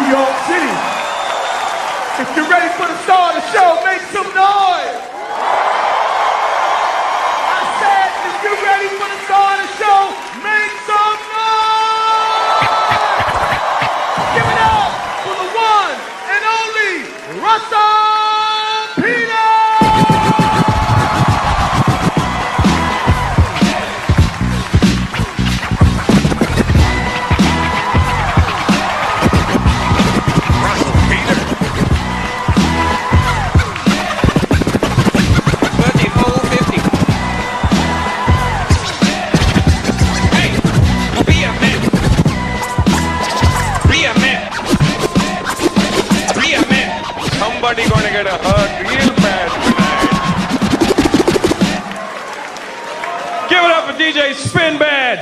New York City. If you're ready for the star of the show, make some noise. I said, if you're ready for the star of the show, make some noise. Give it up for the one and only Russell Peters. Somebody gonna get a hurt real bad tonight. Give it up for DJ Spinbad.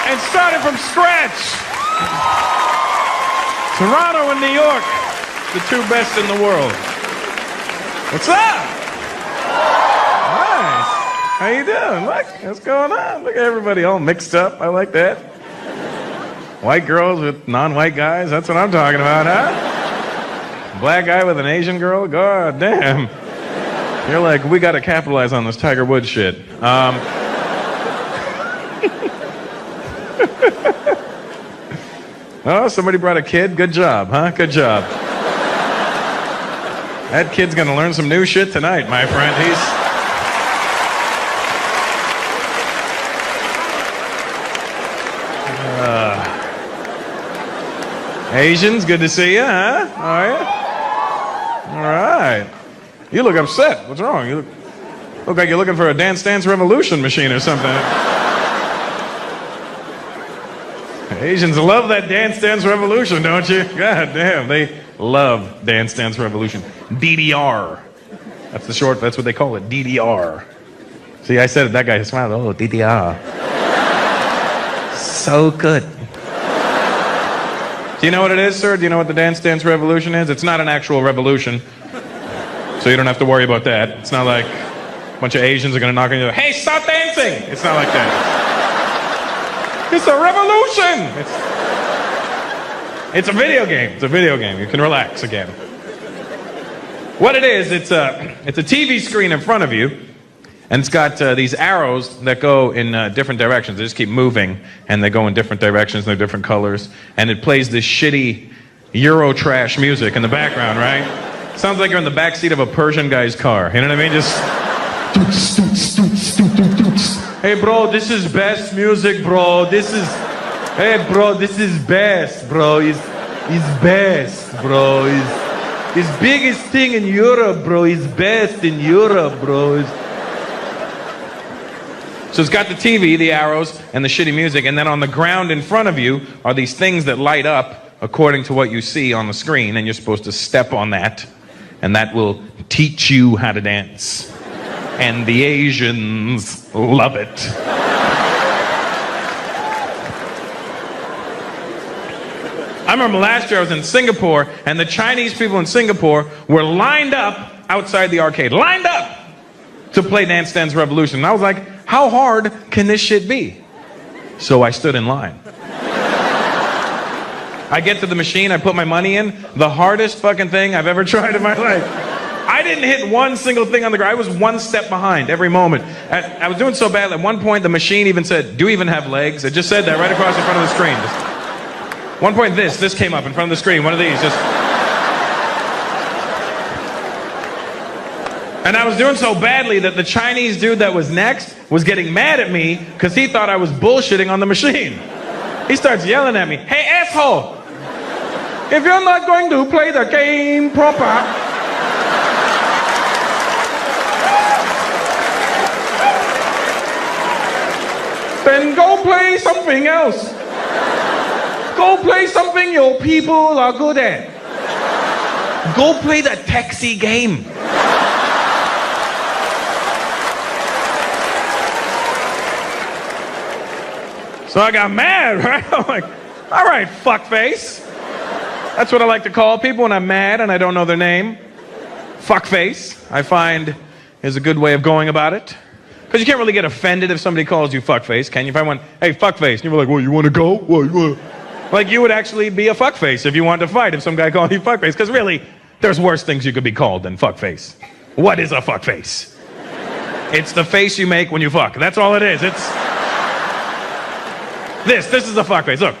And starting from scratch. Toronto and New York, the two best in the world. What's up? Nice. How you doing? Look, what's going on? Look at everybody all mixed up. I like that. White girls with non-white guys, that's what I'm talking about, huh? Black guy with an Asian girl? God damn. You're like, we gotta capitalize on this Tiger Woods shit. Oh, somebody brought a kid? Good job, huh? Good job. That kid's gonna learn some new shit tonight, my friend. Asians, good to see you, huh? Are you? All right. You look upset. What's wrong? You look like you're looking for a Dance Dance Revolution machine or something. Asians love that Dance Dance Revolution, don't you? God damn, they love Dance Dance Revolution. DDR. That's the short, that's what they call it, DDR. See, I said it, that guy smiled, oh, DDR. So good. Do you know what it is, sir? Do you know what the Dance Dance Revolution is? It's not an actual revolution, so you don't have to worry about that. It's not like a bunch of Asians are going to knock on you, hey, stop dancing! It's not like that. It's a revolution! It's a video game. It's a video game. You can relax again. What it is, it's a TV screen in front of you, and it's got these arrows that go in different directions. They just keep moving, and they go in different directions, and they're different colors. And it plays this shitty Euro trash music in the background, right? Sounds like you're in the backseat of a Persian guy's car. You know what I mean? Just... Hey, bro, this is best music, bro. Hey, bro, this is best, bro. He's best, bro. He's biggest thing in Europe, bro. He's best in Europe, bro. So it's got the TV, the arrows, and the shitty music, and then on the ground in front of you are these things that light up according to what you see on the screen, and you're supposed to step on that, and that will teach you how to dance. And the Asians love it. I remember last year I was in Singapore, and the Chinese people in Singapore were lined up outside the arcade, lined up to play Dance Dance Revolution. And I was like, how hard can this shit be? So I stood in line. I get to the machine, I put my money in, the hardest fucking thing I've ever tried in my life. I didn't hit one single thing on the ground. I was one step behind every moment. I was doing so bad, at one point the machine even said, do you even have legs? It just said that right across in front of the screen. One point this came up in front of the screen, one of these, just... And I was doing so badly that the Chinese dude that was next was getting mad at me because he thought I was bullshitting on the machine. He starts yelling at me, hey, asshole! If you're not going to play the game proper, then go play something else. Go play something your people are good at. Go play the taxi game. So I got mad, right? I'm like, all right, fuckface. That's what I like to call people when I'm mad and I don't know their name. Fuckface, I find, is a good way of going about it. Because you can't really get offended if somebody calls you fuckface, can you? If I went, hey, fuckface, and you were like, well, you want to go? Well, Like, you would actually be a fuckface if you wanted to fight if some guy called you fuckface. Because really, there's worse things you could be called than fuckface. What is a fuckface? It's the face you make when you fuck. That's all it is. It's... This is a fuckface. Look.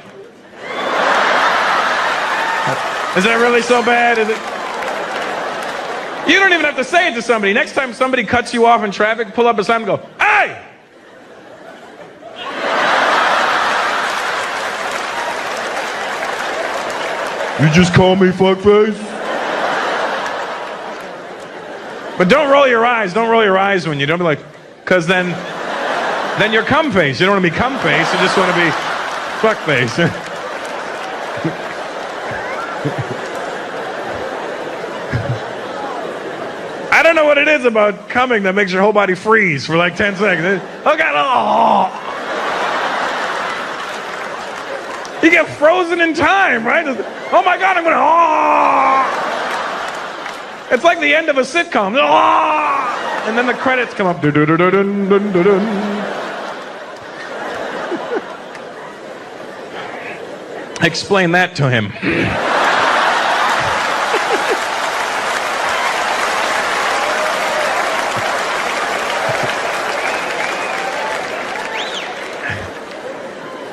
Is that really so bad? Is it? You don't even have to say it to somebody. Next time somebody cuts you off in traffic, pull up a sign and go, "Hey!" You just call me fuckface? But don't roll your eyes. Don't roll your eyes when you don't be like, because then you're cum face. You don't want to be cum face. You just want to be fuck face. I don't know what it is about coming that makes your whole body freeze for like 10 seconds. Oh God! Oh. You get frozen in time, right? Oh my God! I'm gonna. Oh. It's like the end of a sitcom. Oh. And then the credits come up. Explain that to him.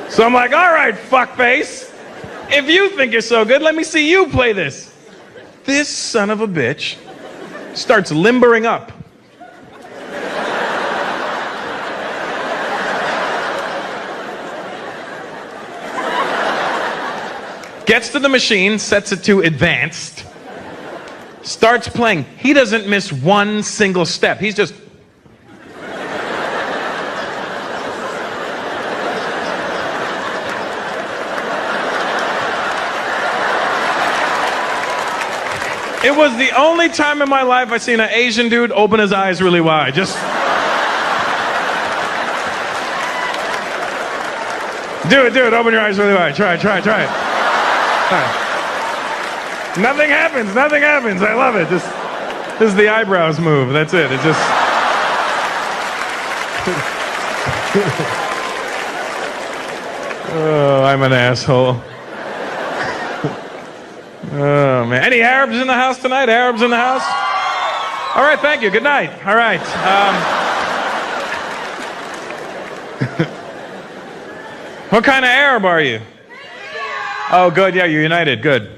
So I'm like, all right, fuckface. If you think you're so good, let me see you play this. This son of a bitch starts limbering up. Gets to the machine, sets it to advanced, starts playing. He doesn't miss one single step. He's just... It was the only time in my life I've seen an Asian dude open his eyes really wide. Just... Do it, open your eyes really wide. Try it. Nothing happens. I love it. This is the eyebrows move. That's it. It just... Oh, I'm an asshole. Oh, man. Any Arabs in the house tonight? Arabs in the house? All right, thank you. Good night. All right. What kind of Arab are you? Oh, good. Yeah, you're united. Good.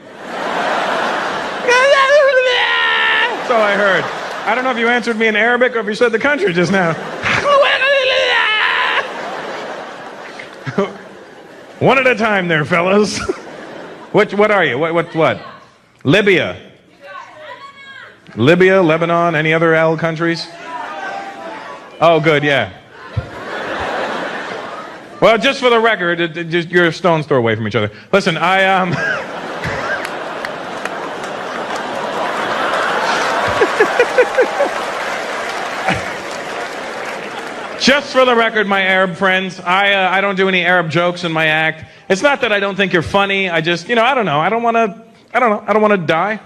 That's all I heard. I don't know if you answered me in Arabic or if you said the country just now. One at a time there, fellas. What are you? What? Libya, Lebanon, any other Al countries? Oh, good, yeah. Well, just for the record, you're a stone's throw away from each other. Listen, just for the record, my Arab friends, I don't do any Arab jokes in my act. It's not that I don't think you're funny. I just, I don't know. I don't want to die.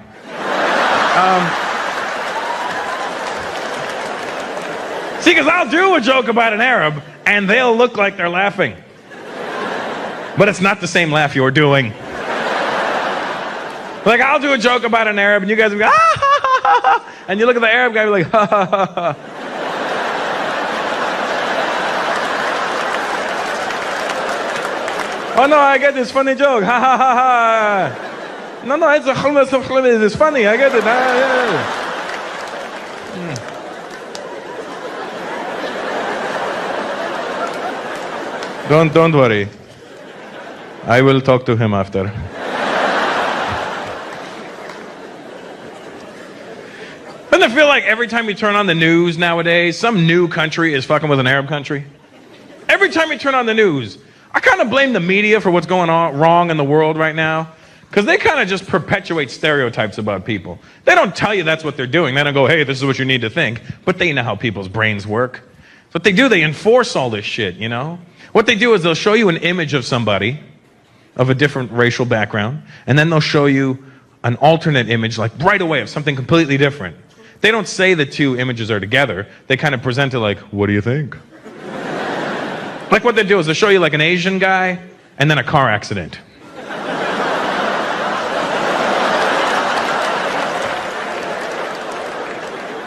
See, because I'll do a joke about an Arab, and they'll look like they're laughing. But it's not the same laugh you're doing. Like, I'll do a joke about an Arab, and you guys will go, ah, ha, ha, ha, ha. And you look at the Arab guy, and you're like, ha, ha, ha, ha. Oh no, I get this funny joke. Ha ha ha ha. No, it's funny. I get it. Don't worry. I will talk to him after. Doesn't it feel like every time you turn on the news nowadays, some new country is fucking with an Arab country? Every time you turn on the news, I kind of blame the media for what's going on wrong in the world right now, because they kind of just perpetuate stereotypes about people. They don't tell you that's what they're doing. They don't go, hey, this is what you need to think. But they know how people's brains work. What they do, they enforce all this shit, What they do is they'll show you an image of somebody of a different racial background, and then they'll show you an alternate image, like right away, of something completely different. They don't say the two images are together. They kind of present it like, what do you think? Like what they do is they'll show you like an Asian guy and then a car accident.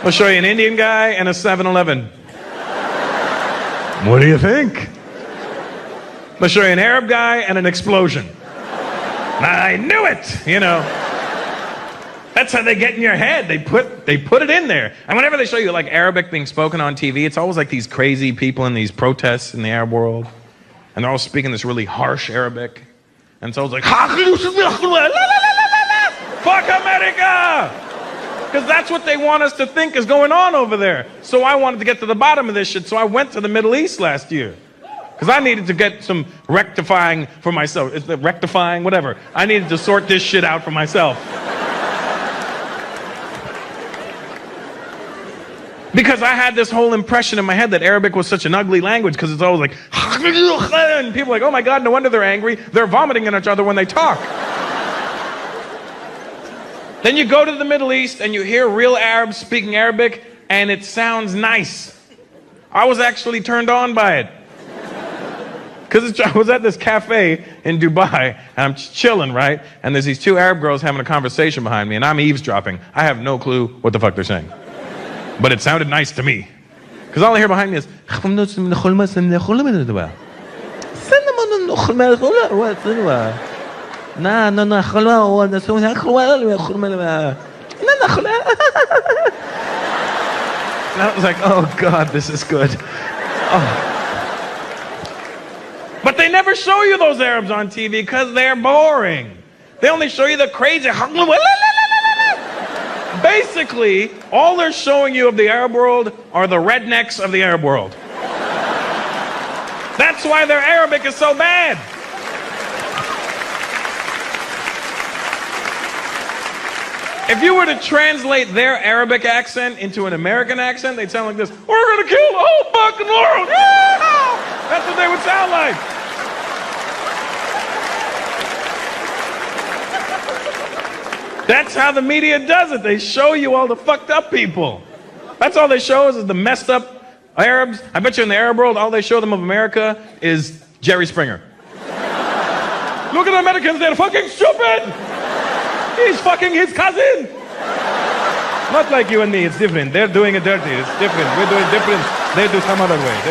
I'll show you an Indian guy and a 7-Eleven. What do you think? I'll show you an Arab guy and an explosion. I knew it, you know. That's how they get in your head. They put it in there. And whenever they show you like Arabic being spoken on TV, it's always like these crazy people in these protests in the Arab world. And they're all speaking this really harsh Arabic. And it's always like, fuck America! Because that's what they want us to think is going on over there. So I wanted to get to the bottom of this shit, so I went to the Middle East last year. Because I needed to get some rectifying for myself. Is it rectifying? Whatever. I needed to sort this shit out for myself. Because I had this whole impression in my head that Arabic was such an ugly language because it's always like, and people are like, oh my God, no wonder they're angry. They're vomiting on each other when they talk. Then you go to the Middle East and you hear real Arabs speaking Arabic and it sounds nice. I was actually turned on by it. Because I was at this cafe in Dubai and I'm chilling, right? And there's these two Arab girls having a conversation behind me and I'm eavesdropping. I have no clue what the fuck they're saying. But it sounded nice to me. Because all I hear behind me is and I was like, oh God, this is good. Oh. But they never show you those Arabs on TV because they're boring. They only show you the crazy. Basically, all they're showing you of the Arab world are the rednecks of the Arab world. That's why their Arabic is so bad. If you were to translate their Arabic accent into an American accent, they'd sound like this. We're gonna kill the whole fucking world. Yeah! That's what they would sound like. That's how the media does it. They show you all the fucked up people. That's all they show us is the messed up Arabs. I bet you in the Arab world, all they show them of America is Jerry Springer. Look at the Americans, they're fucking stupid. He's fucking his cousin. Not like you and me, it's different. They're doing it dirty, it's different. We're doing it different. They do some other way.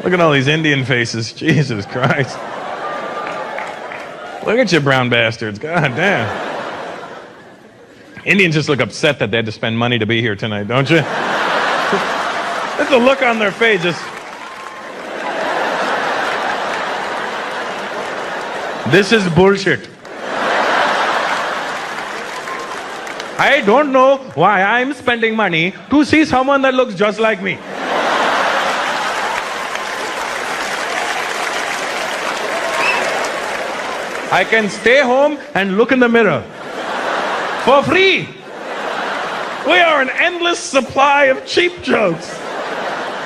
Look at all these Indian faces. Jesus Christ. Look at you brown bastards. God damn. Indians just look upset that they had to spend money to be here tonight, don't you? There's a look on their face just... This is bullshit. I don't know why I'm spending money to see someone that looks just like me. I can stay home and look in the mirror. For free. We are an endless supply of cheap jokes.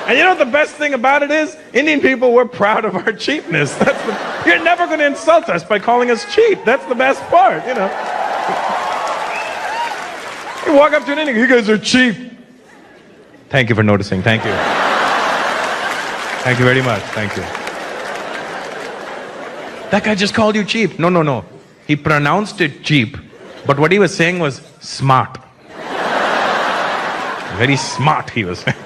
And you know what the best thing about it is? Indian people, we're proud of our cheapness. You're never going to insult us by calling us cheap. That's the best part, you know. You walk up to an Indian, you guys are cheap. Thank you for noticing. Thank you. Thank you very much. Thank you. That guy just called you cheap. No. He pronounced it cheap, but what he was saying was smart. Very smart, he was saying.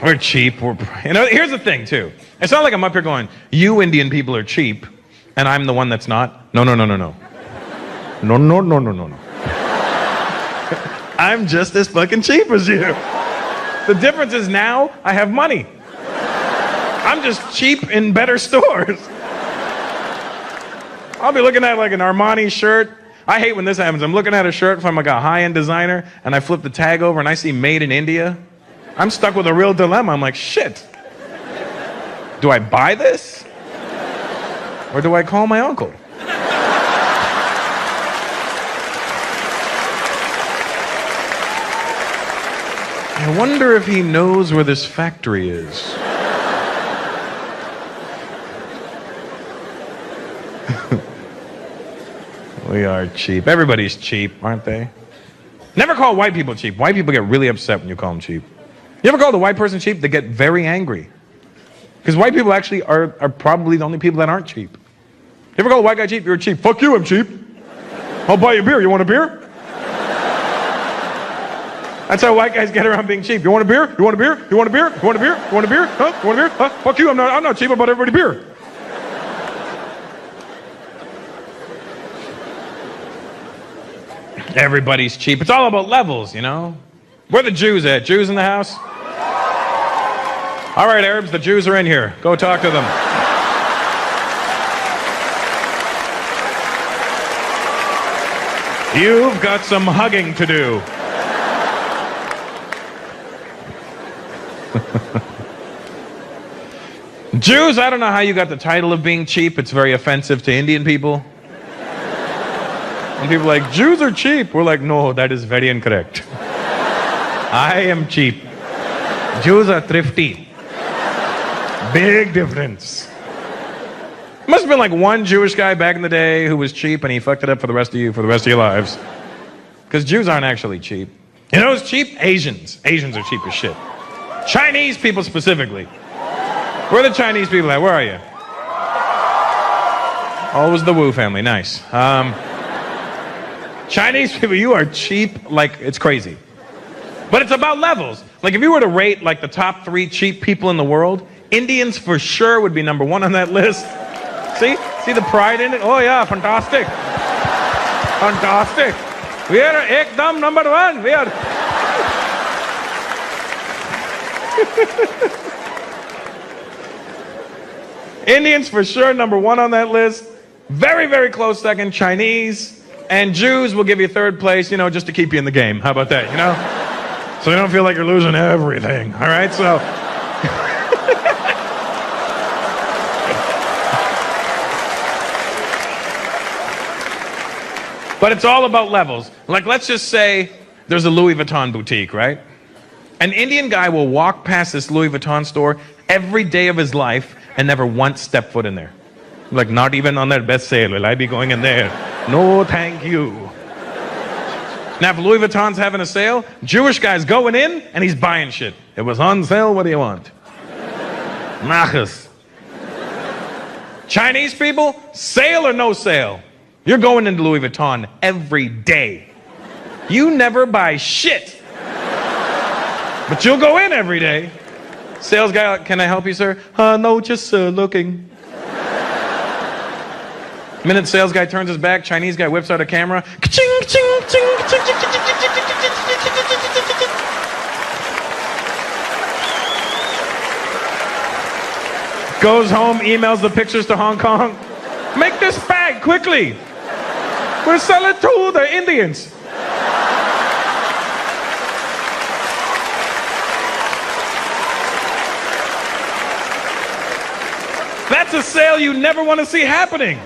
We're cheap. Here's the thing, too. It's not like I'm up here going, you Indian people are cheap, and I'm the one that's not. No. No. I'm just as fucking cheap as you. The difference is now I have money. I'm just cheap in better stores. I'll be looking at like an Armani shirt. I hate when this happens. I'm looking at a shirt from like a high-end designer, and I flip the tag over and I see made in India. I'm stuck with a real dilemma. I'm like, shit. Do I buy this? Or do I call my uncle? I wonder if he knows where this factory is. We are cheap. Everybody's cheap, aren't they? Never call white people cheap. White people get really upset when you call them cheap. You ever call the white person cheap? They get very angry. Because white people actually are probably the only people that aren't cheap. You ever call a white guy cheap? You're cheap. Fuck you, I'm cheap. I'll buy you a beer. You want a beer? That's how white guys get around being cheap. You want a beer? You want a beer? You want a beer? You want a beer? You want a beer? Huh? You want a beer? Huh? Fuck you, I'm not cheap. I bought everybody beer. Everybody's cheap. It's all about levels, you know? Where the Jews at? Jews in the house? All right, Arabs, the Jews are in here. Go talk to them. You've got some hugging to do. Jews, I don't know how you got the title of being cheap. It's very offensive to Indian people. When people are like, Jews are cheap. We're like, no, that is very incorrect. I am cheap. Jews are thrifty. Big difference. Must have been like one Jewish guy back in the day who was cheap and he fucked it up for the rest of you, for the rest of your lives. Because Jews aren't actually cheap. You know who's cheap? Asians. Asians are cheap as shit. Chinese people specifically. Where are the Chinese people at? Where are you? Oh, it was the Wu family. Nice. Chinese people, you are cheap like it's crazy. But it's about levels. Like if you were to rate like the top 3 cheap people in the world, Indians for sure would be number 1 on that list. See? See the pride in it? Oh yeah, fantastic. Fantastic. We are ekdam number 1. We are. Indians for sure number 1 on that list. Very, very close second, Chinese. And Jews will give you 3rd place, you know, just to keep you in the game. How about that, you know? So you don't feel like you're losing everything, all right? So. But it's all about levels. Like, let's just say there's a Louis Vuitton boutique, right? An Indian guy will walk past this Louis Vuitton store every day of his life and never once step foot in there. Like, not even on their best sale will I be going in there. No, thank you. Now, if Louis Vuitton's having a sale, Jewish guy's going in and he's buying shit. It was on sale, what do you want? Machas. Chinese people, sale or no sale, you're going into Louis Vuitton every day. You never buy shit. But you'll go in every day. Sales guy, can I help you, sir? No, just looking. Minute sales guy turns his back, Chinese guy whips out a camera. Goes home, emails the pictures to Hong Kong. Make this bag quickly. We'll sell it to the Indians. That's a sale you never want to see happening.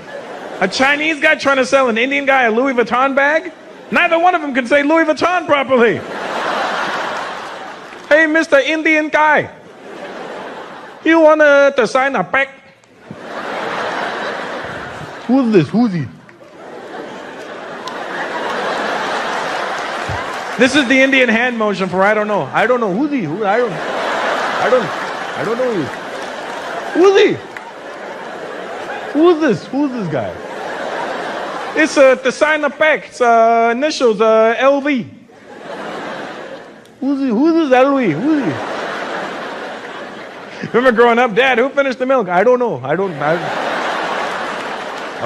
A Chinese guy trying to sell an Indian guy a Louis Vuitton bag? Neither one of them can say Louis Vuitton properly. Hey, Mr. Indian guy. You want to sign a pack? Who's this? Who's he? This is the Indian hand motion for I don't know. I don't know. Who's he? I don't know who. Who's he? Who's this? Who's this guy? It's to sign a pack. It's initials LV. Who's he? Who's this LV? Who's he? Remember growing up, Dad, who finished the milk? I don't know. I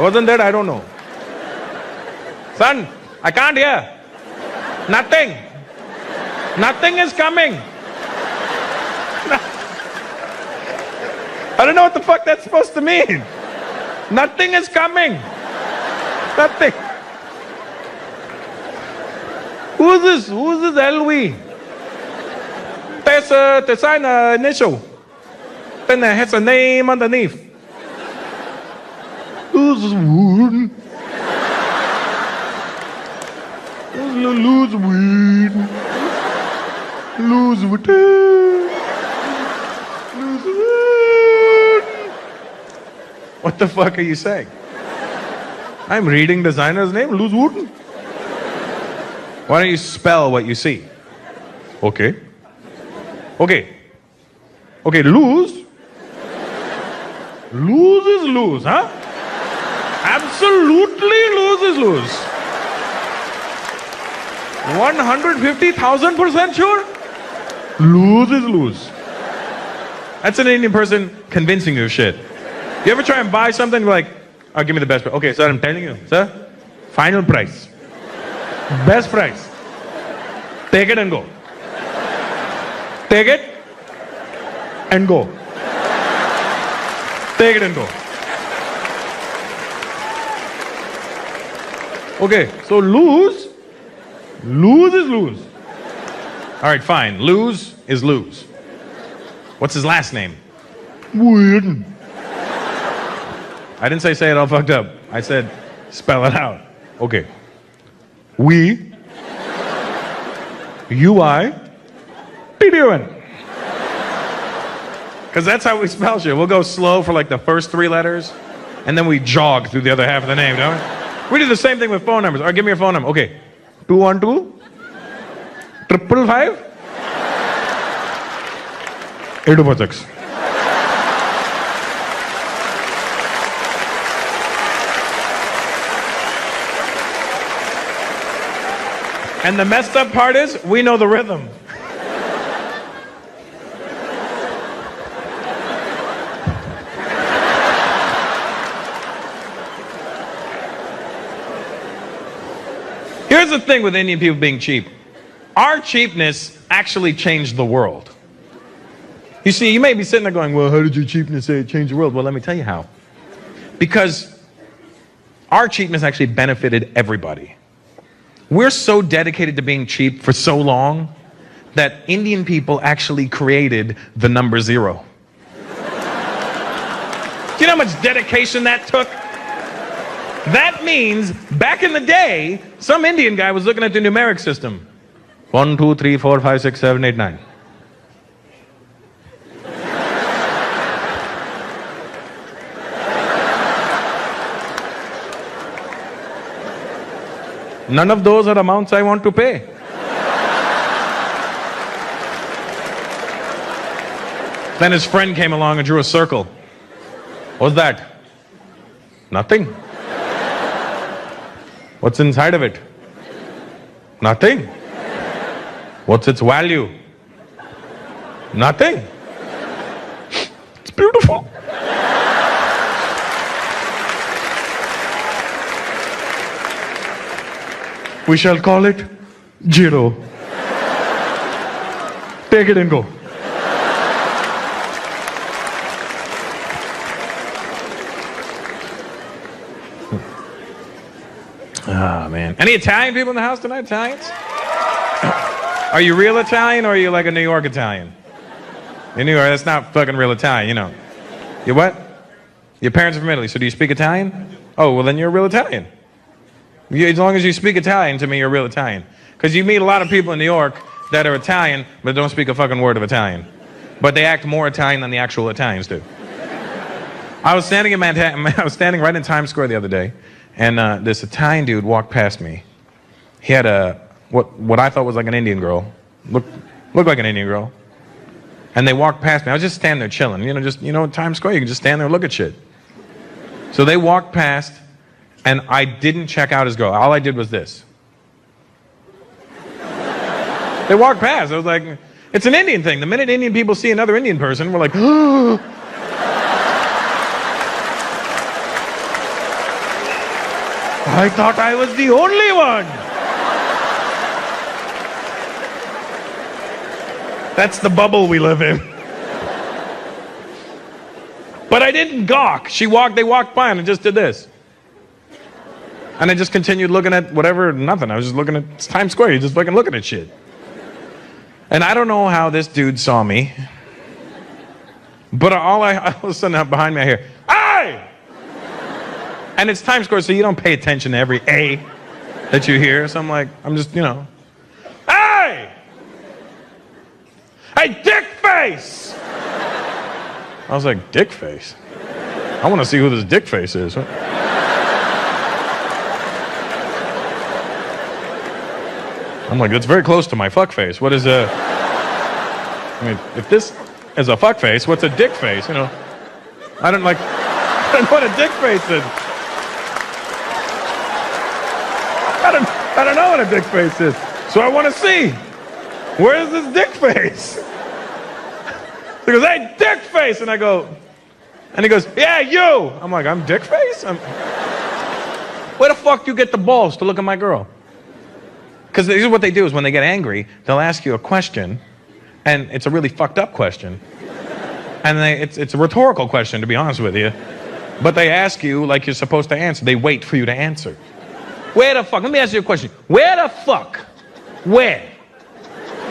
wasn't there. I don't know. Son, I can't hear. Nothing. Nothing is coming. I don't know what the fuck that's supposed to mean. Nothing is coming. Nothing. Who's this? Who's this LV? There's to sign an initial. Then it has a name underneath. Who's this wood? Lose weed. Lose weed. Lose weed. What the fuck are you saying? I'm reading designer's name, Lose Wood. Why don't you spell what you see? Okay. Okay. Okay, lose. Lose is lose, huh? Absolutely lose is lose. 150,000% sure? Lose is lose. That's an Indian person convincing you of shit. You ever try and buy something like, oh, give me the best price. Okay, sir, I'm telling you, sir, final price. Best price. Take it and go. Take it and go. Take it and go. Okay, so lose is lose. All right, fine. Lose is lose. What's his last name? Weird. I didn't say it all fucked up. I said spell it out. Okay. We. U-I. P-D-O-N. Because that's how we spell shit. We'll go slow for like the first 3 letters, and then we jog through the other half of the name, don't we? We do the same thing with phone numbers. All right, give me your phone number. Okay. 212 555 846. And the messed up part is, we know the rhythm. Here's the thing with Indian people being cheap. Our cheapness actually changed the world. You see, you may be sitting there going, well, how did your cheapness say it changed the world? Well, let me tell you how. Because our cheapness actually benefited everybody. We're so dedicated to being cheap for so long that Indian people actually created the number 0. Do you know how much dedication that took? That means back in the day, some Indian guy was looking at the numeric system. 1, 2, 3, 4, 5, 6, 7, 8, 9. None of those are amounts I want to pay. Then his friend came along and drew a circle. What's that? Nothing. What's inside of it? Nothing. What's its value? Nothing. It's beautiful. We shall call it 0. Take it and go. Ah, man. Any Italian people in the house tonight? Italians? Are you real Italian or are you like a New York Italian? In New York, that's not fucking real Italian, you know. You what? Your parents are from Italy, so do you speak Italian? Oh, well then you're a real Italian. As long as you speak Italian, to me, you're a real Italian. Because you meet a lot of people in New York that are Italian, but don't speak a fucking word of Italian. But they act more Italian than the actual Italians do. I was standing in Manhattan, I was standing right in Times Square the other day, and this Italian dude walked past me. He had what I thought was like an Indian girl. Looked like an Indian girl. And they walked past me. I was just standing there chilling. Times Square, you can just stand there and look at shit. So they walked past, and I didn't check out his girl. All I did was this. They walked past. I was like, it's an Indian thing. The minute Indian people see another Indian person, we're like, oh. I thought I was the only one. That's the bubble we live in. But I didn't gawk. They walked by and I just did this. And I just continued looking at whatever, nothing. I was just looking at Times Square. You're just fucking looking at shit. And I don't know how this dude saw me. But all of a sudden behind me I hear, "Hey!" And it's Times Square, so you don't pay attention to every A that you hear. So I'm just, "Hey! Hey, dick face!" I was like, dick face? I want to see who this dick face is. I'm like, that's very close to my fuck face. What is I mean, if this is a fuck face, what's a dick face? I don't know what a dick face is. I don't know what a dick face is. So I want to see. Where's this dick face? He goes, hey, dick face. And I go, and he goes, yeah, you. I'm like, I'm dick face? Where the fuck do you get the balls to look at my girl? Because this is what they do is when they get angry, they'll ask you a question, and it's a really fucked up question. And it's a rhetorical question, to be honest with you. But they ask you like you're supposed to answer. They wait for you to answer. Where the fuck, let me ask you a question. Where the fuck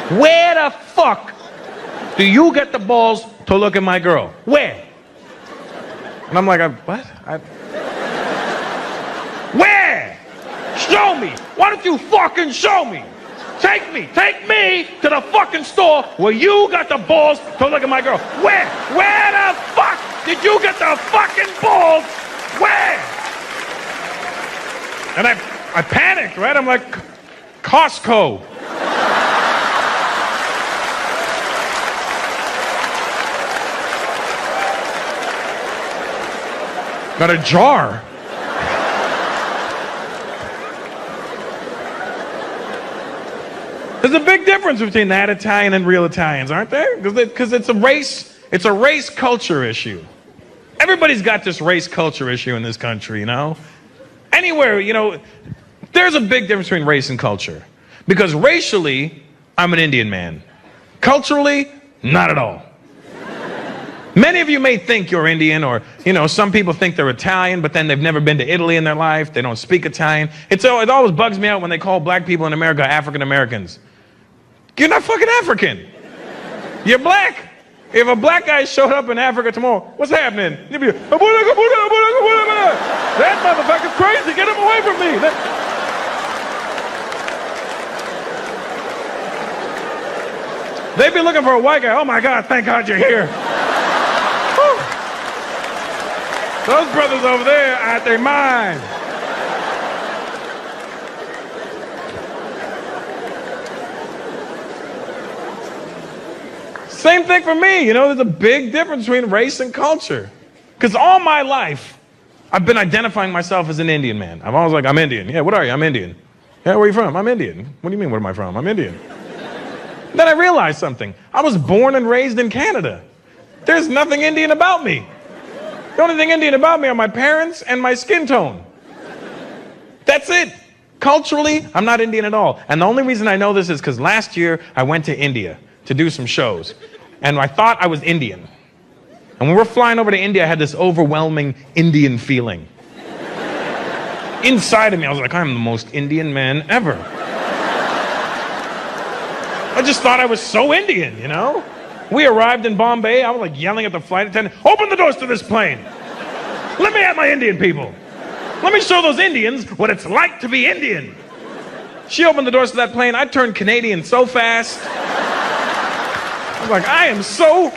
the fuck do you get the balls to look at my girl? Where? And I'm like, what? Where? Show me. Why don't you fucking show me? Take me to the fucking store where you got the balls to look at my girl. Where the fuck did you get the fucking balls? Where? And I panicked, right? I'm like, Costco. Got a jar. There's a big difference between that Italian and real Italians, aren't there? Because it's a race culture issue. Everybody's got this race culture issue in this country, you know? Anywhere, you know, there's a big difference between race and culture. Because racially, I'm an Indian man. Culturally, not at all. Many of you may think you're Indian, or, you know, some people think they're Italian, but then they've never been to Italy in their life. They don't speak Italian. It always bugs me out when they call black people in America African Americans. You're not fucking African. You're black. If a black guy showed up in Africa tomorrow, what's happening? You'd be, that motherfucker's crazy. Get him away from me. They'd be looking for a white guy. Oh my God, thank God you're here. Those brothers over there are out their mind. Same thing for me, you know, there's a big difference between race and culture. Because all my life, I've been identifying myself as an Indian man. I'm always like, I'm Indian. Yeah, what are you? I'm Indian. Yeah, where are you from? I'm Indian. What do you mean, where am I from? I'm Indian. Then I realized something. I was born and raised in Canada. There's nothing Indian about me. The only thing Indian about me are my parents and my skin tone. That's it. Culturally, I'm not Indian at all. And the only reason I know this is because last year I went to India to do some shows. And I thought I was Indian. And when we were flying over to India, I had this overwhelming Indian feeling. Inside of me, I was like, I'm the most Indian man ever. I just thought I was so Indian, you know? We arrived in Bombay. I was like yelling at the flight attendant, open the doors to this plane. Let me at my Indian people. Let me show those Indians what it's like to be Indian. She opened the doors to that plane. I turned Canadian so fast. I was like, I am so...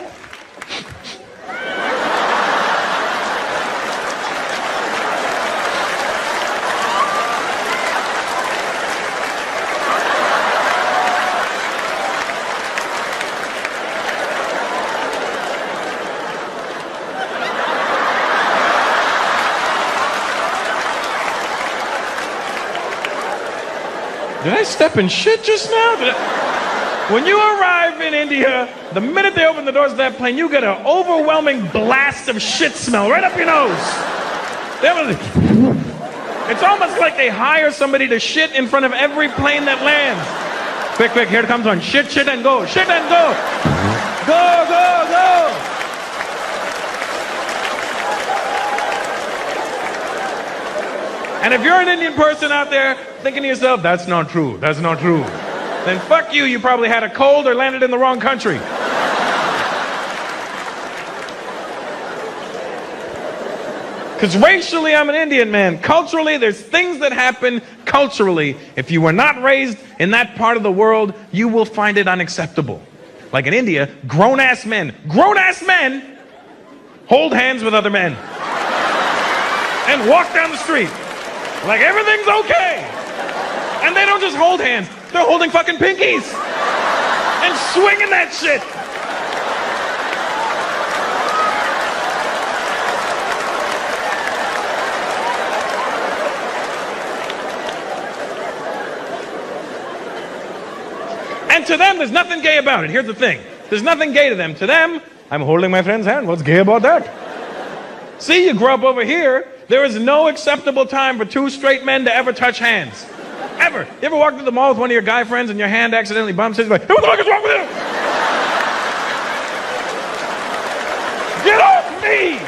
Did I step in shit just now? When you arrive in India, the minute they open the doors of that plane, you get an overwhelming blast of shit smell right up your nose. It's almost like they hire somebody to shit in front of every plane that lands. Quick, quick, here it comes on. Shit, shit, and go. Shit and go. Go, go, go. And if you're an Indian person out there thinking to yourself, that's not true, that's not true, then fuck you, you probably had a cold or landed in the wrong country. Because racially, I'm an Indian man. Culturally, there's things that happen culturally. If you were not raised in that part of the world, you will find it unacceptable. Like in India, grown-ass men hold hands with other men and walk down the street. Like everything's okay. And they don't just hold hands, they're holding fucking pinkies and swinging that shit. And to them, there's nothing gay about it. Here's the thing. There's nothing gay to them. To them, I'm holding my friend's hand. What's gay about that? See, you grew up over here. There is no acceptable time for two straight men to ever touch hands. Ever. You ever walk through the mall with one of your guy friends and your hand accidentally bumps it? You're like, hey, what the fuck is wrong with you? Get off me!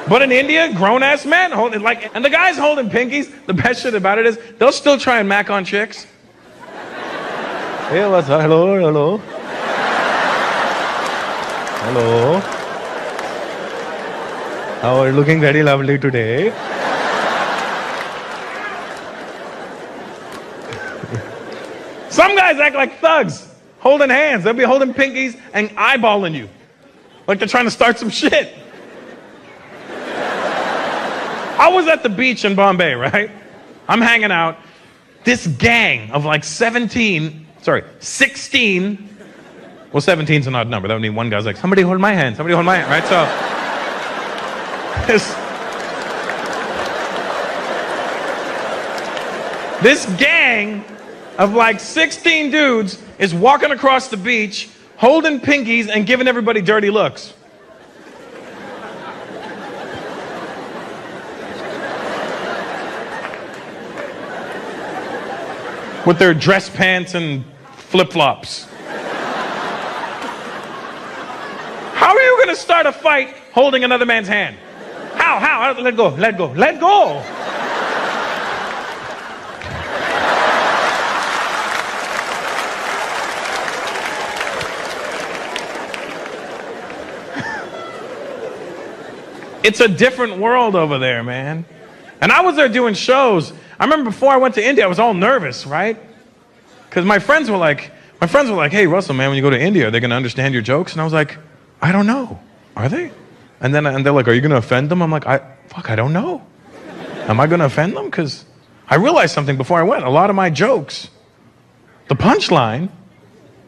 But in India, grown-ass men holding, like, and the guys holding pinkies, the best shit about it is, they'll still try and mac on chicks. Hey, what's up? Hello, hello. Hello. How are you looking very lovely today? Some guys act like thugs, holding hands. They'll be holding pinkies and eyeballing you. Like they're trying to start some shit. I was at the beach in Bombay, right? I'm hanging out. This gang of like 16. Well, 17's an odd number. That would mean one guy's like, somebody hold my hand, somebody hold my hand, right? So, this gang of like 16 dudes is walking across the beach, holding pinkies and giving everybody dirty looks. With their dress pants and flip-flops. How are you going to start a fight holding another man's hand? How? Let go. It's a different world over there, man. And I was there doing shows. I remember before I went to India, I was all nervous, right? Because my friends were like, hey, Russell, man, when you go to India, are they going to understand your jokes? And I was like, I don't know. Are they? And they're like, are you going to offend them? I'm like, I don't know. Am I going to offend them? Because I realized something before I went. A lot of my jokes, the punchline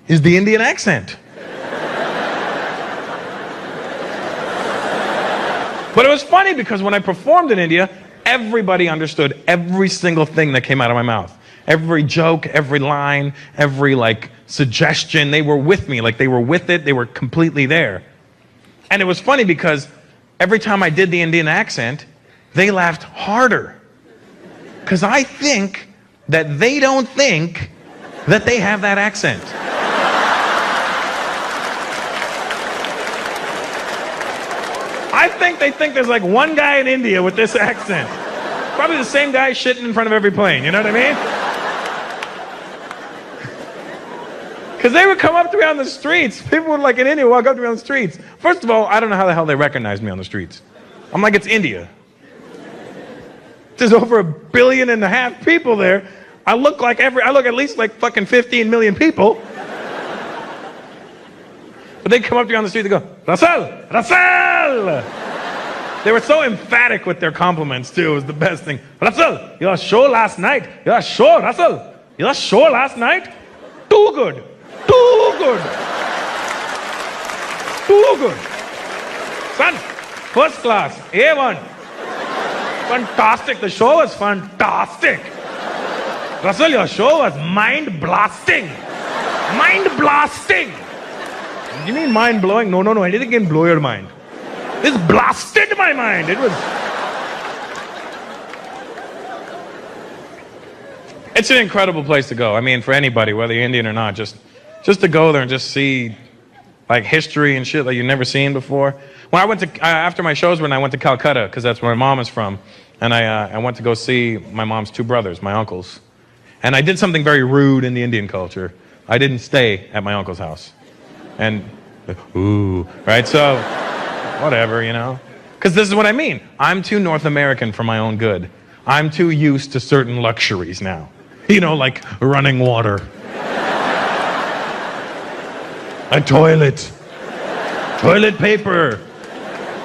is the Indian accent. But it was funny because when I performed in India, everybody understood every single thing that came out of my mouth. Every joke, every line, every like suggestion, they were with me. Like they were with it, they were completely there. And it was funny because every time I did the Indian accent, they laughed harder. Because I think that they don't think that they have that accent. I think they think there's like one guy in India with this accent. Probably the same guy shitting in front of every plane, you know what I mean? Because they would come up to me on the streets. People would, like in India, walk up to me on the streets. First of all, I don't know how the hell they recognize me on the streets. I'm like, it's India. There's over 1.5 billion people there. I look at least like fucking 15 million people. But they come up to me on the street, they go, Russell! Russell! They were so emphatic with their compliments, too. It was the best thing. Russell, your show last night. Your show, Russell. Your show last night. Too good. Too good. Too good. Son, first class. A1. Fantastic. The show was fantastic. Russell, your show was mind-blasting. Mind-blasting. You mean mind-blowing? No. Anything can blow your mind. This blasted my mind. It was... It's an incredible place to go. I mean, for anybody, whether you're Indian or not, just to go there and just see like history and shit that you've never seen before. When I went to, after my shows, when I went to Calcutta, because that's where my mom is from, and I went to go see my mom's two brothers, my uncles. And I did something very rude in the Indian culture. I didn't stay at my uncle's house. And, ooh, right? So, whatever, you know? Because this is what I mean. I'm too North American for my own good. I'm too used to certain luxuries now. You know, like running water. A toilet. Toilet paper.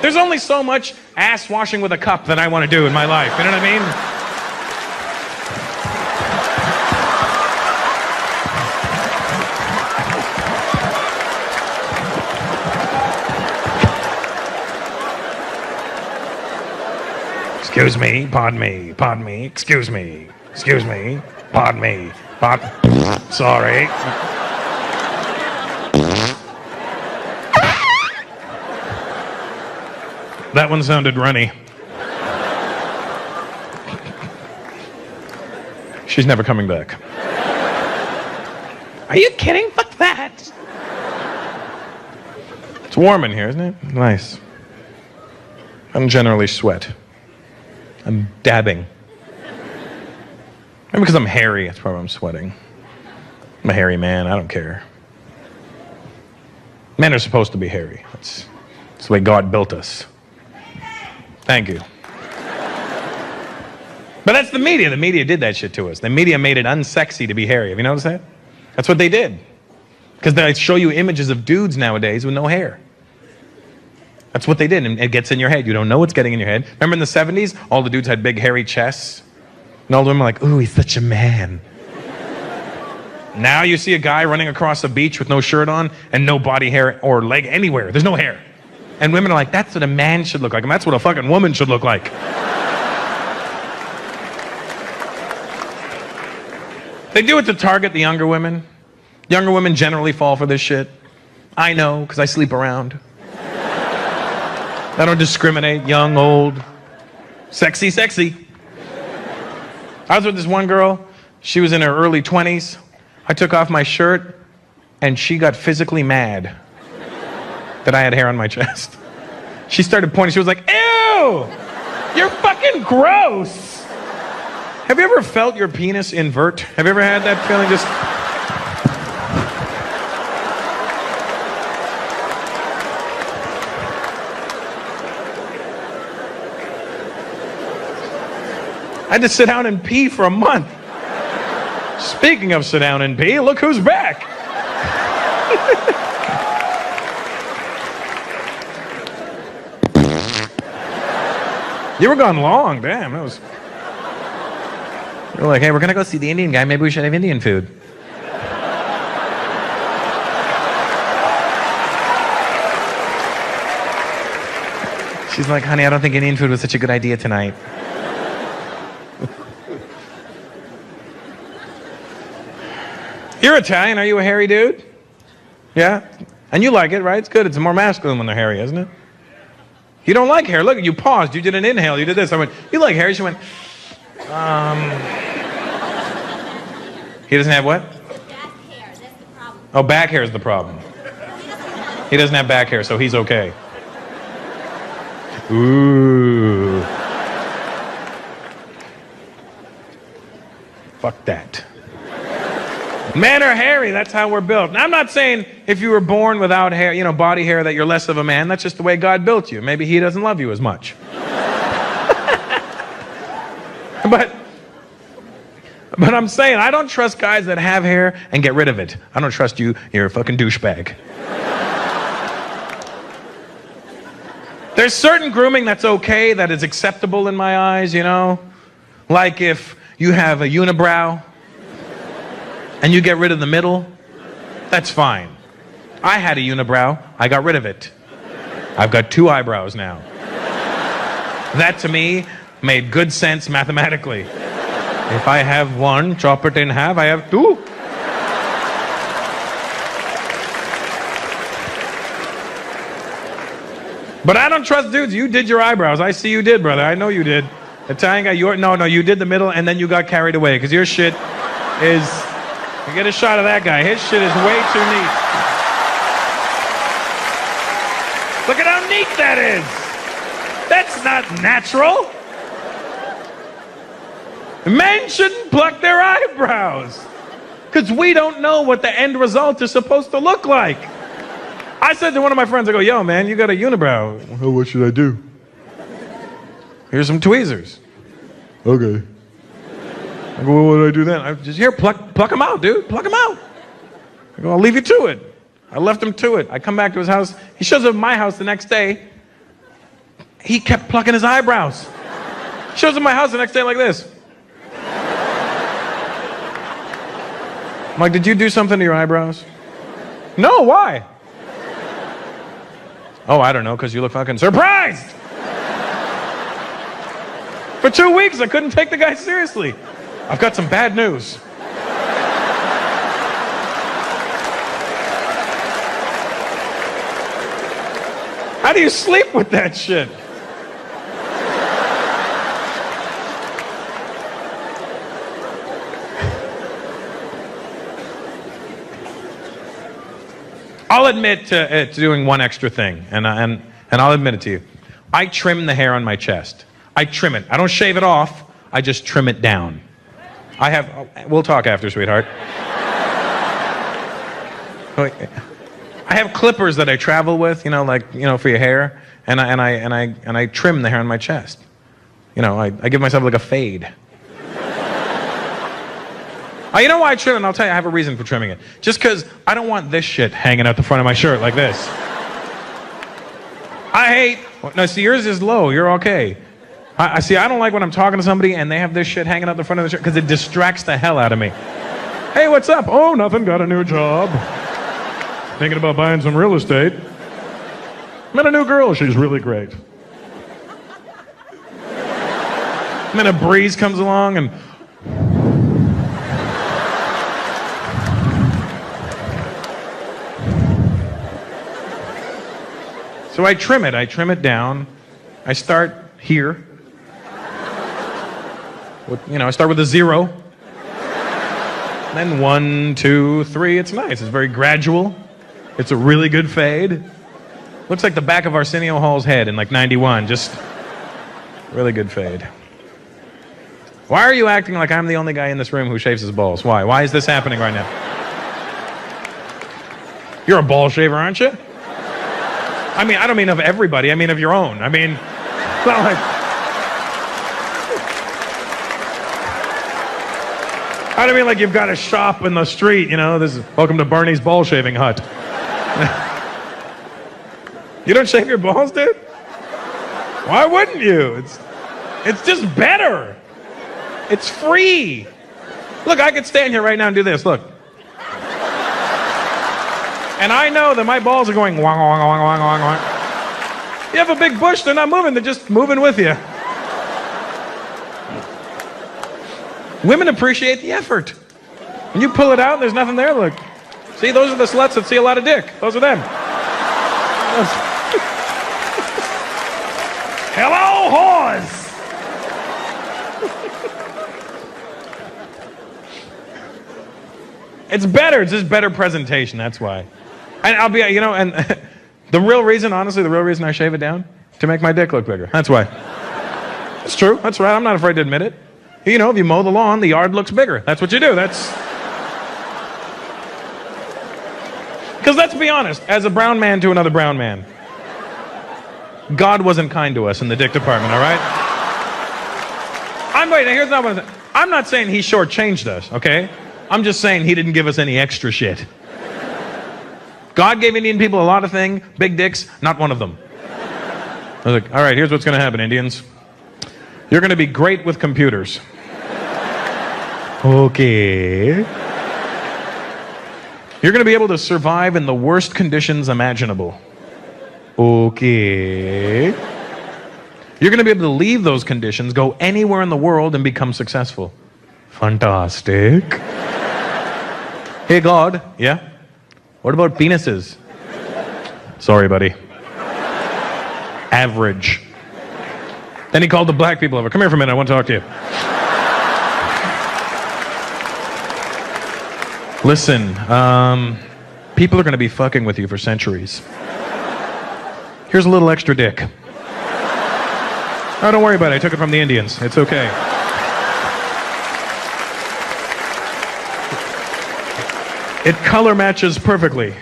There's only so much ass washing with a cup that I want to do in my life. You know what I mean? Excuse me, pardon me, excuse me. Pardon me. Sorry. That one sounded runny. She's never coming back. Are you kidding? Fuck that. It's warm in here, isn't it? Nice. I don't generally sweat. I'm dabbing. Maybe because I'm hairy, that's probably why I'm sweating. I'm a hairy man, I don't care. Men are supposed to be hairy. That's the way God built us. Thank you. But that's the media. The media did that shit to us. The media made it unsexy to be hairy. Have you noticed that? That's what they did. Because they show you images of dudes nowadays with no hair. That's what they did, and it gets in your head. You don't know what's getting in your head. Remember in the 70s, all the dudes had big hairy chests? And all the women were like, ooh, he's such a man. Now you see a guy running across a beach with no shirt on and no body hair or leg anywhere. There's no hair. And women are like, that's what a man should look like, and that's what a fucking woman should look like. They do it to target the younger women. Younger women generally fall for this shit. I know, because I sleep around. I don't discriminate, young, old, sexy, sexy. I was with this one girl. She was in her early 20s. I took off my shirt, and she got physically mad that I had hair on my chest. She started pointing. She was like, ew! You're fucking gross! Have you ever felt your penis invert? Have you ever had that feeling just... I had to sit down and pee for a month. Speaking of sit down and pee, look who's back. You were gone long, damn. That was... You were like, hey, we're gonna go see the Indian guy. Maybe we should have Indian food. She's like, honey, I don't think Indian food was such a good idea tonight. You're Italian, are you a hairy dude? Yeah? And you like it, right? It's good, it's more masculine when they're hairy, isn't it? You don't like hair, look, you paused, you did an inhale, you did this. I went, you like hair? She went, He doesn't have what? Back hair, that's the problem. Oh, back hair is the problem. He doesn't have back hair, so he's okay. Ooh. Fuck that. Men are hairy, that's how we're built. Now, I'm not saying if you were born without hair, you know, body hair, that you're less of a man. That's just the way God built you. Maybe he doesn't love you as much. But I'm saying, I don't trust guys that have hair and get rid of it. I don't trust you. You're a fucking douchebag. There's certain grooming that's okay, that is acceptable in my eyes, you know? Like if you have a unibrow and you get rid of the middle, that's fine. I had a unibrow. I got rid of it. I've got 2 eyebrows now. That, to me, made good sense mathematically. If I have 1, chop it in half, I have 2. But I don't trust dudes. You did your eyebrows. I see you did, brother. I know you did. Italian guy, no, you did the middle and then you got carried away because your shit is... You get a shot of that guy. His shit is way too neat. Look at how neat that is. That's not natural. Men shouldn't pluck their eyebrows because we don't know what the end result is supposed to look like. I said to one of my friends, I go, yo, man, you got a unibrow. Well, what should I do? Here's some tweezers. Okay. I go, well, what do I do then? I just, here, pluck them out, dude. Pluck them out. I go, I'll leave you to it. I left him to it. I come back to his house. He shows up at my house the next day. He kept plucking his eyebrows. Shows up at my house the next day like this. I'm like, did you do something to your eyebrows? No, why? Oh, I don't know, because you look fucking surprised. For 2 weeks, I couldn't take the guy seriously. I've got some bad news. How do you sleep with that shit? I'll admit to doing one extra thing, and I'll admit it to you. I trim the hair on my chest. I trim it. I don't shave it off. I just trim it down. We'll talk after, sweetheart. I have clippers that I travel with, for your hair, and I trim the hair on my chest. I give myself like a fade. Oh, you know why I trim it? And I'll tell you, I have a reason for trimming it. Just because I don't want this shit hanging out the front of my shirt like this. No, see, yours is low. You're okay. I don't like when I'm talking to somebody and they have this shit hanging out the front of the shirt because it distracts the hell out of me. Hey, what's up? Oh, nothing. Got a new job. Thinking about buying some real estate. Met a new girl. She's really great. And then a breeze comes along and... So I trim it down. I start here. I start with a 0. Then 1, 2, 3. It's nice. It's very gradual. It's a really good fade. Looks like the back of Arsenio Hall's head in like 91. Just really good fade. Why are you acting like I'm the only guy in this room who shaves his balls? Why? Why is this happening right now? You're a ball shaver, aren't you? I mean, I don't mean of everybody. I mean of your own. I mean, it's not like... I don't mean like you've got a shop in the street, this is welcome to Bernie's ball shaving hut. You don't shave your balls, dude? Why wouldn't you? It's just better. It's free. Look, I could stand here right now and do this, look. And I know that my balls are going wong, wong, wong, wong, wong, wong. You have a big bush, they're not moving, they're just moving with you. Women appreciate the effort. When you pull it out and there's nothing there, look. See, those are the sluts that see a lot of dick. Those are them. Hello, whores! It's better. It's just better presentation, that's why. And I'll be, and the real reason I shave it down, to make my dick look bigger. That's why. It's true. That's right. I'm not afraid to admit it. If you mow the lawn, the yard looks bigger. That's what you do. Because let's be honest, as a brown man to another brown man, God wasn't kind to us in the dick department, all right? Here's not what I'm not saying he shortchanged us, okay? I'm just saying he didn't give us any extra shit. God gave Indian people a lot of things, big dicks, not one of them. I was like, all right, here's what's going to happen, Indians. You're going to be great with computers. Okay. You're going to be able to survive in the worst conditions imaginable. Okay. You're going to be able to leave those conditions, go anywhere in the world, and become successful. Fantastic. Hey, God. Yeah? What about penises? Sorry, buddy. Average. Then he called the black people over. Come here for a minute. I want to talk to you. Listen, people are going to be fucking with you for centuries. Here's a little extra dick. Oh, don't worry about it. I took it from the Indians. It's okay. It color matches perfectly.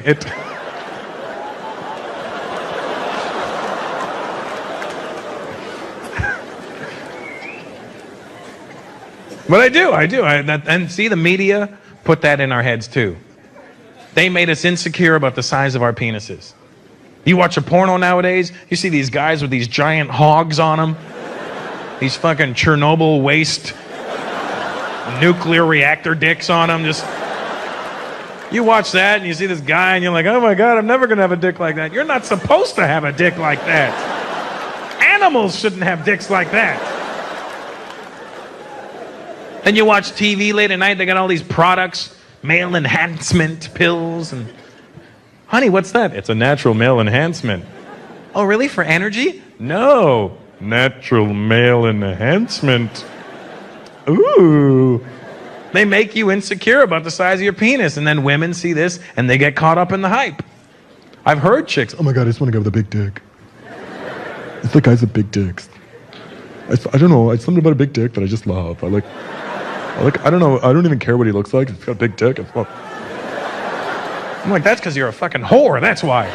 But I do. And see, the media put that in our heads too. They made us insecure about the size of our penises. You watch a porno nowadays, you see these guys with these giant hogs on them. These fucking Chernobyl waste nuclear reactor dicks on them. You watch that and you see this guy and you're like, oh my God, I'm never going to have a dick like that. You're not supposed to have a dick like that. Animals shouldn't have dicks like that. Then you watch TV late at night, they got all these products, male enhancement pills, and honey, what's that? It's a natural male enhancement. Oh, really? For energy? No. Natural male enhancement. Ooh. They make you insecure about the size of your penis, and then women see this and they get caught up in the hype. I've heard chicks, oh my God, I just want to go with a big dick. It's the guys with big dicks. I don't know, it's something about a big dick that I just love. I don't know, I don't even care what he looks like. He's got a big dick. I'm like, that's because you're a fucking whore, that's why.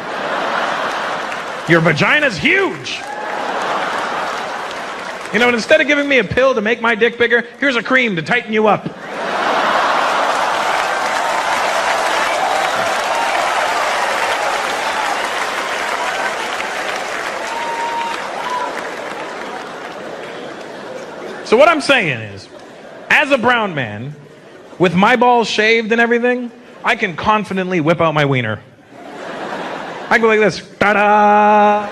Your vagina's huge. You know, and instead of giving me a pill to make my dick bigger, here's a cream to tighten you up. So what I'm saying is, as a brown man, with my balls shaved and everything, I can confidently whip out my wiener. I go like this, ta-da!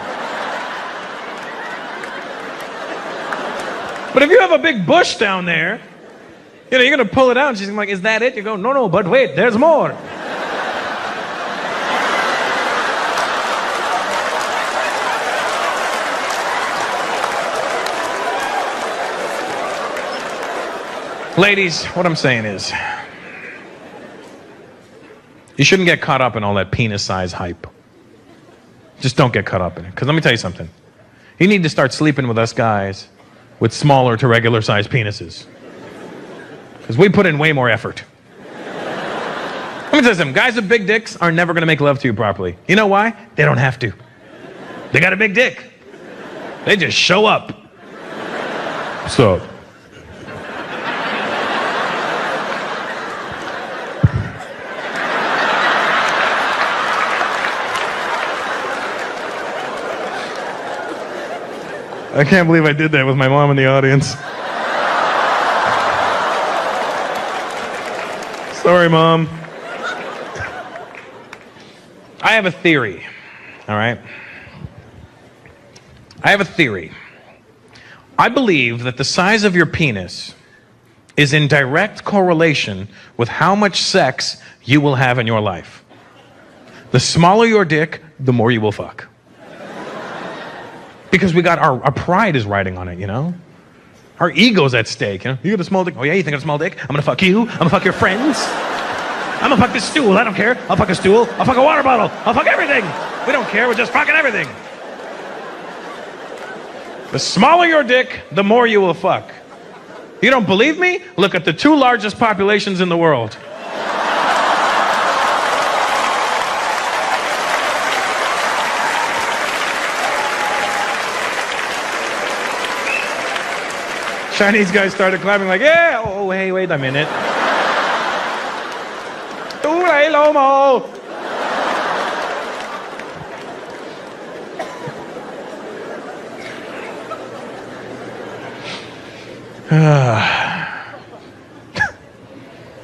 But if you have a big bush down there, you know, you're gonna pull it out and she's like, is that it? You go, no, but wait, there's more. Ladies, what I'm saying is, you shouldn't get caught up in all that penis size hype. Just don't get caught up in it. Because let me tell you something. You need to start sleeping with us guys with smaller to regular sized penises. Because we put in way more effort. Let me tell you something. Guys with big dicks are never going to make love to you properly. You know why? They don't have to. They got a big dick. They just show up. So. I can't believe I did that with my mom in the audience. Sorry, Mom. I have a theory, all right? I have a theory. I believe that the size of your penis is in direct correlation with how much sex you will have in your life. The smaller your dick, the more you will fuck. Because we got our pride is riding on it, you know? Our ego's at stake, you know? You got a small dick? Oh yeah, you think I got a small dick? I'm gonna fuck you. I'm gonna fuck your friends. I'm gonna fuck this stool. I don't care. I'll fuck a stool. I'll fuck a water bottle. I'll fuck everything. We don't care. We're just fucking everything. The smaller your dick, the more you will fuck. You don't believe me? Look at the two largest populations in the world. Chinese guys started clapping like, yeah, oh, hey, wait a minute. Tulay Lomo.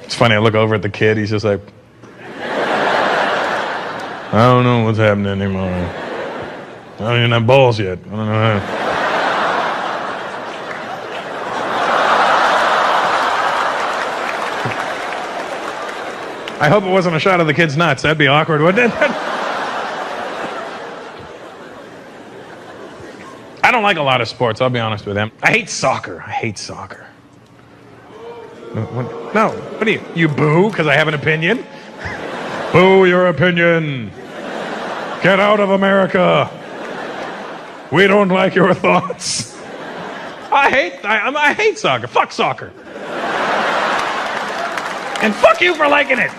It's funny, I look over at the kid, he's just like, I don't know what's happening anymore. I don't even have balls yet. I don't know how. I hope it wasn't a shot of the kid's nuts. That'd be awkward, wouldn't it? I don't like a lot of sports, I'll be honest with you. I hate soccer. No, what do you boo because I have an opinion? Boo your opinion. Get out of America. We don't like your thoughts. I hate soccer. Fuck soccer. And fuck you for liking it.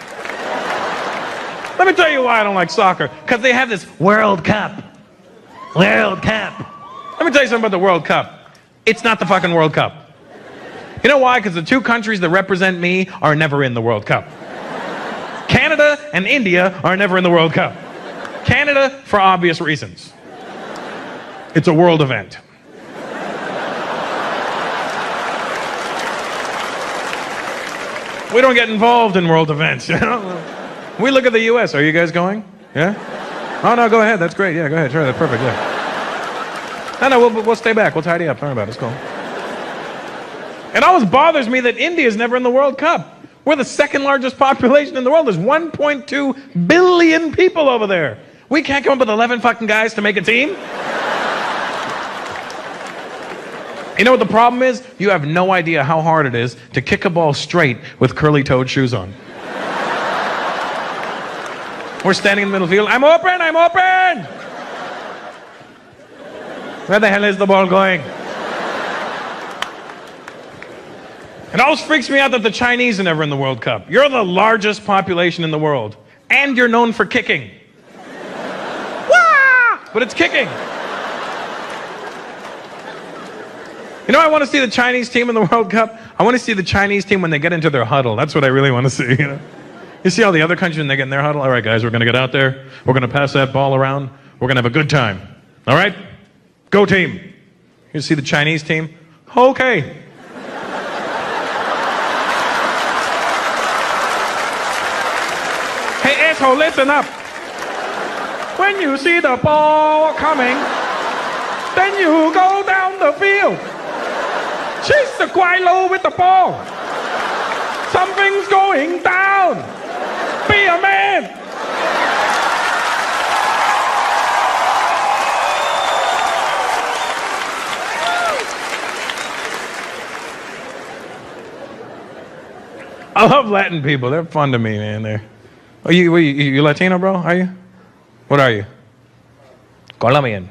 Let me tell you why I don't like soccer. Because they have this World Cup. World Cup. Let me tell you something about the World Cup. It's not the fucking World Cup. You know why? Because the two countries that represent me are never in the World Cup. Canada and India are never in the World Cup. Canada, for obvious reasons. It's a world event. We don't get involved in world events, you know? We look at the U.S. Are you guys going? Yeah? Oh, no, go ahead. That's great. Yeah, go ahead. Sure, that's perfect. Yeah. No, we'll stay back. We'll tidy up. Don't worry about it. It's cool. It always bothers me that India is never in the World Cup. We're the second largest population in the world. There's 1.2 billion people over there. We can't come up with 11 fucking guys to make a team? You know what the problem is? You have no idea how hard it is to kick a ball straight with curly-toed shoes on. We're standing in the middle field. I'm open! I'm open! Where the hell is the ball going? It always freaks me out that the Chinese are never in the World Cup. You're the largest population in the world. And you're known for kicking. Wah! But it's kicking. You know, I want to see the Chinese team in the World Cup. I want to see the Chinese team when they get into their huddle. That's what I really want to see, you know? You see all the other countries when they get in their huddle? All right, guys, we're going to get out there. We're going to pass that ball around. We're going to have a good time. All right? Go team. You see the Chinese team? Okay. Hey, asshole, listen up. When you see the ball coming, then you go down the field. Chase the quite low with the ball. Something's going down. Be a man. I love Latin people. They're fun to me, man. Oh, you Latino, bro? Are you? What are you? Colombian.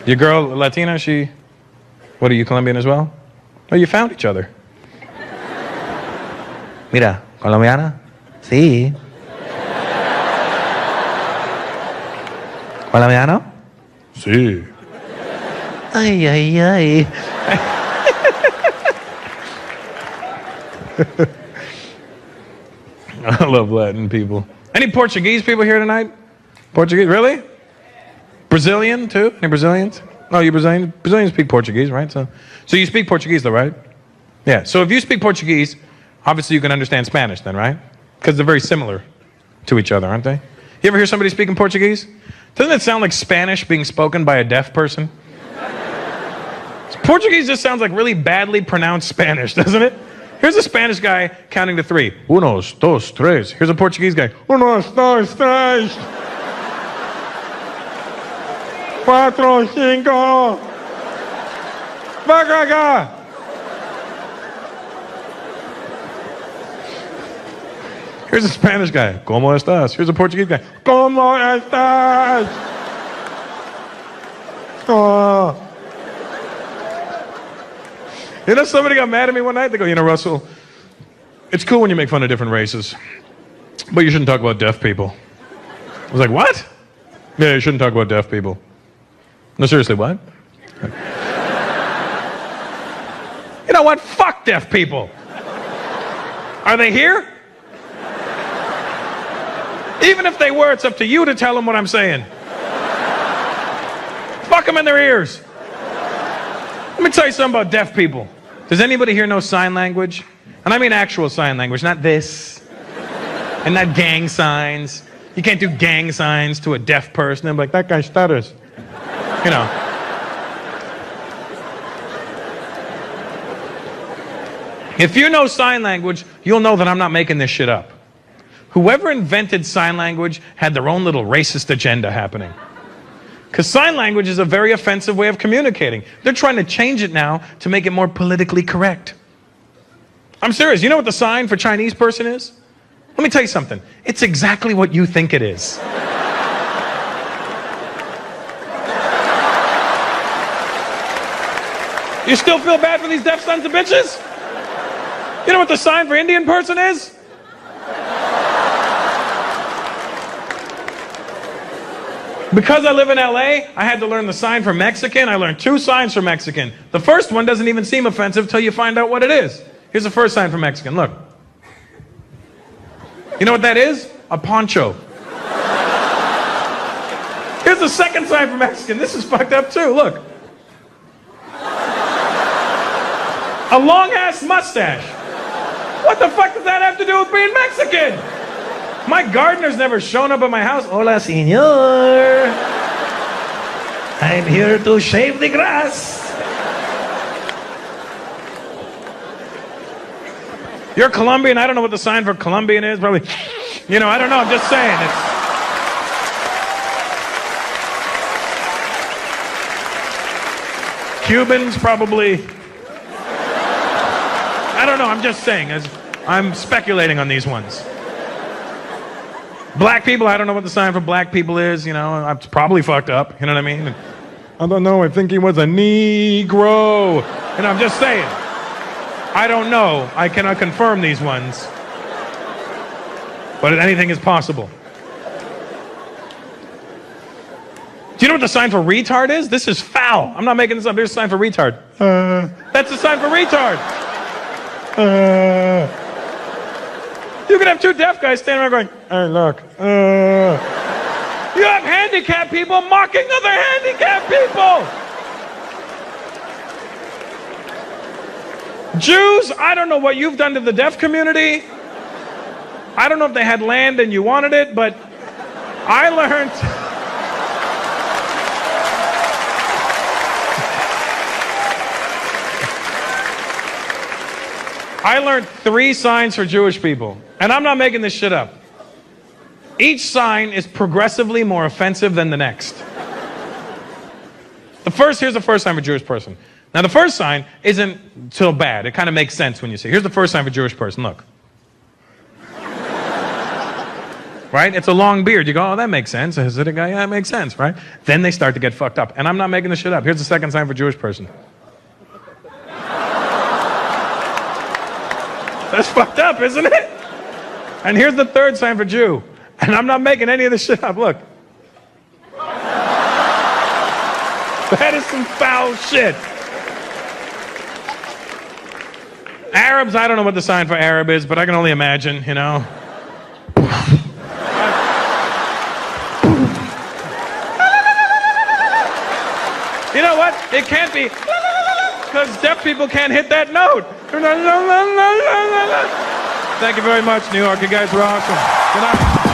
Your girl Latina? What are you, Colombian as well? Oh, you found each other. Mira, colombiana? Sí. ¿Colombiano? Sí. Ay, ay, ay. I love Latin people. Any Portuguese people here tonight? Portuguese, really? Brazilian, too? Any Brazilians? No, you Brazilian? Brazilians speak Portuguese, right? So you speak Portuguese, though, right? Yeah, so if you speak Portuguese, obviously you can understand Spanish then, right? Because they're very similar to each other, aren't they? You ever hear somebody speaking Portuguese? Doesn't it sound like Spanish being spoken by a deaf person? Portuguese just sounds like really badly pronounced Spanish, doesn't it? Here's a Spanish guy counting to 3. Unos, dos, tres. Here's a Portuguese guy. Unos, dos, tres. Cuatro, cinco. Vagaga. Here's a Spanish guy. ¿Cómo estás? Here's a Portuguese guy. ¿Cómo estás? Oh. You know, somebody got mad at me one night. They go, you know, Russell, it's cool when you make fun of different races, but you shouldn't talk about deaf people. I was like, what? Yeah, you shouldn't talk about deaf people. No, seriously, what? You know what? Fuck deaf people. Are they here? Even if they were, it's up to you to tell them what I'm saying. Fuck them in their ears. Let me tell you something about deaf people. Does anybody here know sign language? And I mean actual sign language, not this. And not gang signs. You can't do gang signs to a deaf person. I'm like, that guy stutters. You know. If you know sign language, you'll know that I'm not making this shit up. Whoever invented sign language had their own little racist agenda happening. Because sign language is a very offensive way of communicating. They're trying to change it now to make it more politically correct. I'm serious. You know what the sign for Chinese person is? Let me tell you something. It's exactly what you think it is. You still feel bad for these deaf sons of bitches? You know what the sign for Indian person is? Because I live in LA, I had to learn the sign for Mexican. I learned 2 signs for Mexican. The first one doesn't even seem offensive till you find out what it is. Here's the first sign for Mexican. Look. You know what that is? A poncho. Here's the second sign for Mexican. This is fucked up too. Look. A long-ass mustache. What the fuck does that have to do with being Mexican? My gardener's never shown up at my house. Hola, señor. I'm here to shave the grass. You're Colombian. I don't know what the sign for Colombian is. Probably, I don't know. I'm just saying. It's Cubans, probably. I don't know. I'm just saying. I'm speculating on these ones. Black people, I don't know what the sign for black people is. I'm probably fucked up. You know what I mean? I don't know. I think he was a Negro. I'm just saying. I don't know. I cannot confirm these ones. But anything is possible. Do you know what the sign for retard is? This is foul. I'm not making this up. There's a sign for retard. That's the sign for retard. You could have two deaf guys standing around going, hey, look. You have handicapped people mocking other handicapped people. Jews, I don't know what you've done to the deaf community. I don't know if they had land and you wanted it, but I learned 3 signs for Jewish people. And I'm not making this shit up. Each sign is progressively more offensive than the next. Here's the first sign for a Jewish person. Now, the first sign isn't so bad. It kind of makes sense when you see it. Here's the first sign for a Jewish person. Look. Right? It's a long beard. You go, oh, that makes sense. A Hasidic guy, yeah, that makes sense, right? Then they start to get fucked up. And I'm not making this shit up. Here's the second sign for a Jewish person. That's fucked up, isn't it? And here's the third sign for Jew. And I'm not making any of this shit up. Look. That is some foul shit. Arabs, I don't know what the sign for Arab is, but I can only imagine, You know what? It can't be, because deaf people can't hit that note. Thank you very much, New York. You guys were awesome. Good night.